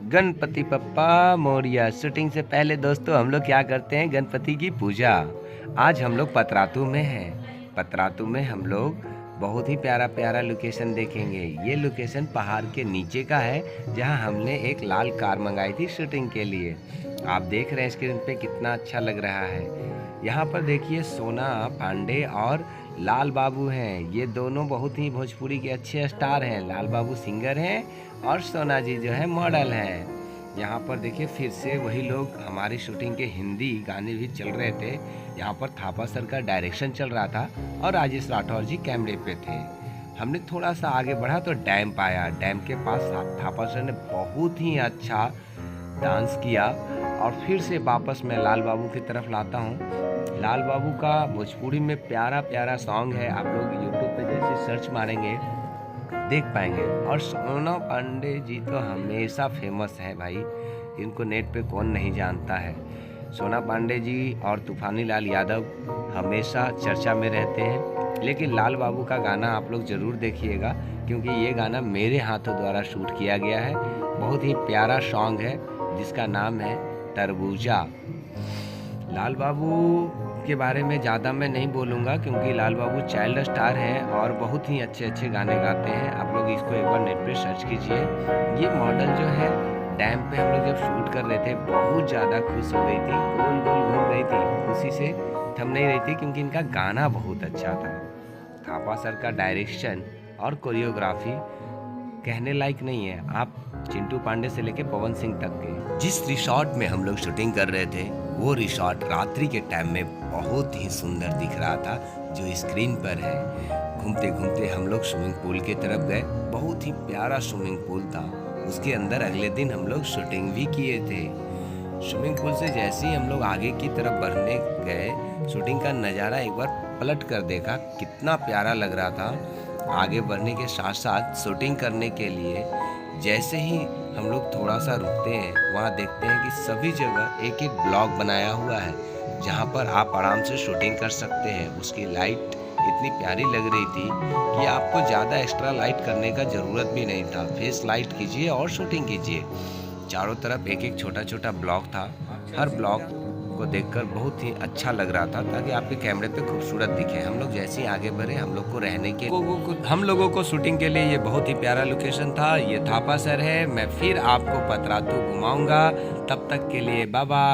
गणपति पप्पा Moriya. Shooting से पहले दोस्तों हम लोग क्या करते हैं, गणपति की पूजा। आज हम लोग पतरातू में हैं। पतरातू में हम लोग बहुत ही प्यारा प्यारा लोकेशन देखेंगे। ये लोकेशन पहाड़ के नीचे का है, जहां हमने एक लाल कार मंगाई थी शूटिंग के लिए। आप देख रहे हैं स्क्रीन पे कितना अच्छा लग रहा है। यहाँ पर देखिए सोना पांडे और लाल बाबू हैं। ये दोनों बहुत ही भोजपुरी के अच्छे स्टार हैं। लाल बाबू सिंगर हैं और सोना जी जो है मॉडल हैं। यहाँ पर देखिए फिर से वही लोग, हमारी शूटिंग के हिंदी गाने भी चल रहे थे। यहाँ पर थापा सर का डायरेक्शन चल रहा था और राजेश राठौर जी कैमरे पे थे। हमने थोड़ा सा आगे बढ़ा तो डैम पाया। डैम के पास थापा सर ने बहुत ही अच्छा डांस किया। और फिर से वापस मैं लाल बाबू की तरफ लाता हूँ। लाल बाबू का भोजपुरी में प्यारा प्यारा सॉन्ग है, आप लोग यूट्यूब पे जैसे सर्च मारेंगे देख पाएंगे। और सोना पांडे जी तो हमेशा फेमस है भाई, इनको नेट पे कौन नहीं जानता है। सोना पांडे जी और तूफानी लाल यादव हमेशा चर्चा में रहते हैं। लेकिन लाल बाबू का गाना आप लोग ज़रूर देखिएगा, क्योंकि ये गाना मेरे हाथों द्वारा शूट किया गया है। बहुत ही प्यारा सॉन्ग है जिसका नाम है तरबूजा। लाल बाबू के बारे में ज़्यादा मैं नहीं बोलूँगा, क्योंकि लाल बाबू चाइल्ड स्टार हैं और बहुत ही अच्छे अच्छे गाने गाते हैं। आप लोग इसको एक बार नेट पे सर्च कीजिए। ये मॉडल जो है डैम पे हम लोग जब शूट कर रहे थे बहुत ज़्यादा खुश हो गई थी, गोल गोल घूम रही थी, खुशी से थम नहीं रही थी, क्योंकि इनका गाना बहुत अच्छा था। थापा सर का डायरेक्शन और कोरियोग्राफी कहने लायक नहीं है। आप चिंटू पांडे से लेके पवन सिंह तक के, जिस रिसॉर्ट में हम लोग शूटिंग कर rहे थे वो रिसॉर्ट रात्रि के टाइम में बहुत ही सुंदर दिख रहा था, जो स्क्रीन पर है। घूमते घूमते हम लोग स्विमिंग पूल की तरफ गए। बहुत ही प्यारा स्विमिंग पूल था। उसके अंदर अगले दिन हम लोग शूटिंग भी किए थे। स्विमिंग पूल से जैसे ही हम लोग आगे की तरफ बढ़ने गए, शूटिंग का नज़ारा एक बार पलट कर देखा, कितना प्यारा लग रहा था। आगे बढ़ने के साथ साथ शूटिंग करने के लिए जैसे ही हम लोग थोड़ा सा रुकते हैं, वहाँ देखते हैं कि सभी जगह एक एक ब्लॉक बनाया हुआ है, जहाँ पर आप आराम से शूटिंग कर सकते हैं। उसकी लाइट इतनी प्यारी लग रही थी कि आपको ज़्यादा एक्स्ट्रा लाइट करने का ज़रूरत भी नहीं था। फेस लाइट कीजिए और शूटिंग कीजिए। चारों तरफ एक एक छोटा छोटा ब्लॉक था। हर ब्लॉक को देखकर बहुत ही अच्छा लग रहा था, ताकि आपके कैमरे पे खूबसूरत दिखे। हम लोग जैसे ही आगे बढ़े, हम लोग को रहने के हम लोगों को शूटिंग के लिए ये बहुत ही प्यारा लोकेशन था। ये थापा सर है। मैं फिर आपको पतरातू घुमाऊंगा। तब तक के लिए बाय बाय।